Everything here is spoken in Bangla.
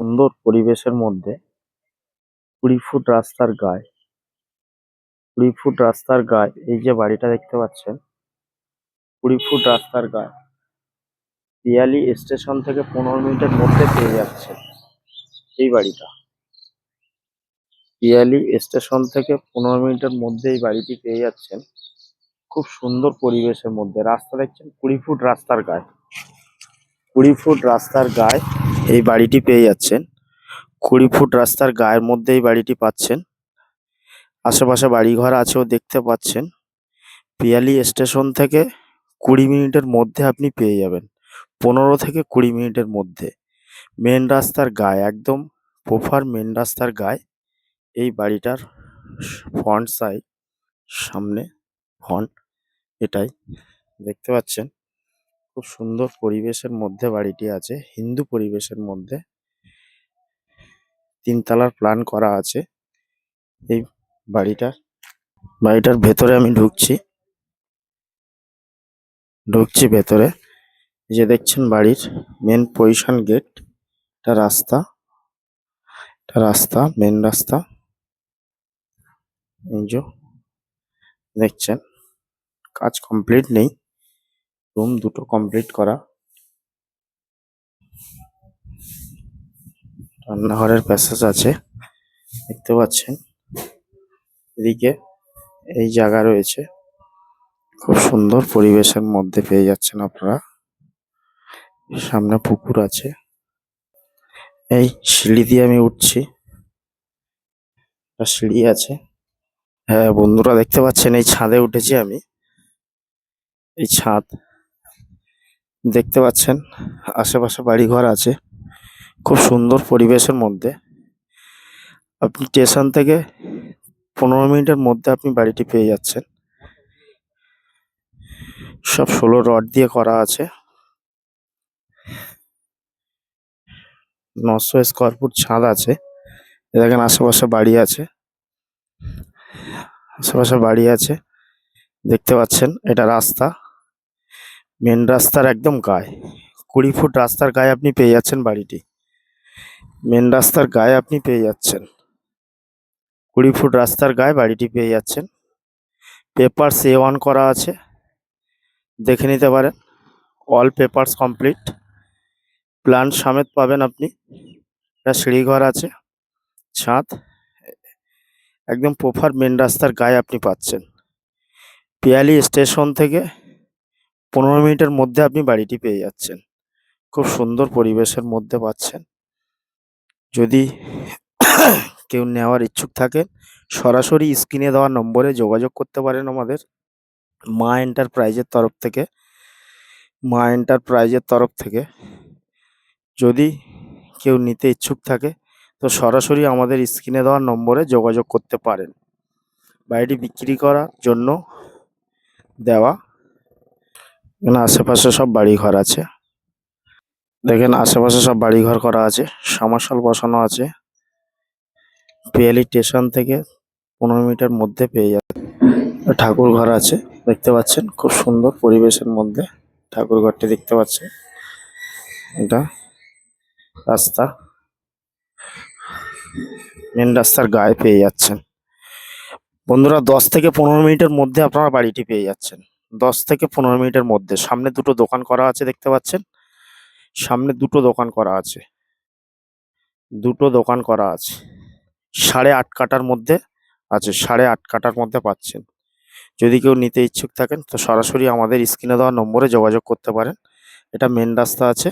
সুন্দর পরিবেশের মধ্যে ২০ ফুট রাস্তার গায়ে ২০ ফুট রাস্তার গায়ে এই যে বাড়িটা দেখতে পাচ্ছেন, ২০ ফুট রাস্তার গায়ে পিয়ালি স্টেশন থেকে ১৫ মিনিটের মধ্যে পেয়ে যাচ্ছেন এই বাড়িটা। পিয়ালি স্টেশন থেকে ১৫ মিনিটের মধ্যে এই বাড়িটি পেয়ে যাচ্ছেন। খুব সুন্দর পরিবেশের মধ্যে রাস্তা দেখছেন, ২০ ফুট রাস্তার গায়ে ২০ ফুট রাস্তার গায়ে এই বাড়িটি পেয়ে যাচ্ছেন। ২০ ফুট রাস্তার গায়ের মধ্যে এই বাড়িটি পাচ্ছেন। আশেপাশে বাড়িঘর আছেও দেখতে পাচ্ছেন। পিয়ালি স্টেশন থেকে ২০ মিনিটের মধ্যে আপনি পেয়ে যাবেন, ১৫ থেকে ২০ মিনিটের মধ্যে। মেন রাস্তার গায়ে, একদম প্রপার মেন রাস্তার গায়ে এই বাড়িটার ফ্রন্ট সাইড, সামনে ফ্রন্ট, এটাই দেখতে পাচ্ছেন। খুব সুন্দর পরিবেশের মধ্যে বাড়িটি আছে, হিন্দু পরিবেশের মধ্যে। ৩ তলার প্ল্যান করা আছে এই বাড়িটার ভেতরে আমি ঢুকছি ভেতরে। এই যে দেখছেন বাড়ির মেন পজিশন গেট, এটা রাস্তা, মেন রাস্তা। এই যে দেখছেন, কাজ কমপ্লিট নেই, রুম দুটো কমপ্লিট করা। রান্নাঘরের প্যাসেজ আছে দেখতে পাচ্ছেন। এদিকে এই জায়গা রয়েছে, খুব সুন্দর পরিবেশের মধ্যে পেয়ে যাচ্ছেন আপনারা। সামনে পুকুর আছে, এই সিঁড়ি দিয়ে আমি উঠছি, সিঁড়ি আছে। হ্যাঁ বন্ধুরা, দেখতে পাচ্ছেন এই ছাদে উঠেছি আমি। এই ছাদ দেখতে পাচ্ছেন, আশেপাশে বাড়িঘর আছে, খুব সুন্দর পরিবেশের মধ্যে। আপনি স্টেশন থেকে ১৫ মিনিটের মধ্যে আপনি বাড়িটি পেয়ে যাচ্ছেন। সব ১৬ রড দিয়ে করা আছে। ৯০০ স্কোয়ার ফুট ছাদ আছে। দেখেন আশেপাশে বাড়ি আছে দেখতে পাচ্ছেন। এটা রাস্তা, মেন রাস্তার একদম গায়ে, ২০ ফুট রাস্তার গায়ে আপনি পেয়ে যাচ্ছেন বাড়িটি। মেন রাস্তার গায়ে আপনি পেয়ে যাচ্ছেন, ২০ ফুট রাস্তার গায়ে বাড়িটি পেয়ে যাচ্ছেন। পেপারস A1 করা আছে, দেখে নিতে পারেন। অল পেপারস কমপ্লিট, প্ল্যান সমেত পাবেন আপনি। একটা সিঁড়িঘর আছে, ছাদ, একদম প্রপার মেন রাস্তার গায়ে আপনি পাচ্ছেন। পিয়ালি স্টেশন থেকে ১৫ মিনিটের মধ্যে আপনি বাড়িটি পেয়ে যাচ্ছেন। খুব সুন্দর পরিবেশের মধ্যে পাচ্ছেন। যদি কেউ নেওয়ার ইচ্ছুক থাকেন, সরাসরি স্ক্রিনে দেওয়া নম্বরে যোগাযোগ করতে পারেন আমাদের মা এন্টারপ্রাইজের তরফ থেকে। যদি কেউ নিতে ইচ্ছুক থাকে তো সরাসরি আমাদের স্ক্রিনে দেওয়া নম্বরে যোগাযোগ করতে পারেন। বাড়িটি বিক্রি করার জন্য দেওয়া। এখানে আশেপাশে সব বাড়িঘর আছে, দেখেন আশেপাশে সব বাড়িঘর করা আছে, সাবমার্সিবল বসানো আছে। পিয়ালি স্টেশন থেকে ১৫ মিনিটের মধ্যে পেয়ে যাবে। ঠাকুর ঘর আছে দেখতে পাচ্ছেন, খুব সুন্দর পরিবেশের মধ্যে ঠাকুর ঘরটি দেখতে পাচ্ছেন। এটা রাস্তা, মেন রাস্তার গায়ে পেয়ে যাচ্ছেন বন্ধুরা। ১০ থেকে ১৫ মিনিটের মধ্যে আপনারা বাড়িটি পেয়ে যাচ্ছেন, ১০ থেকে ১৫ মিনিটের মধ্যে। সামনে দুটো দোকান করা আছে দেখতে পাচ্ছেন, সামনে দুটো দোকান করা আছে। ৮.৫ কাঠার মধ্যে আছে, ৮.৫ কাঠার মধ্যে পাচ্ছেন। যদি কেউ নিতে ইচ্ছুক থাকেন তো সরাসরি আমাদের স্ক্রিনে দেওয়া নম্বরে যোগাযোগ করতে পারেন। এটা মেন রাস্তা আছে।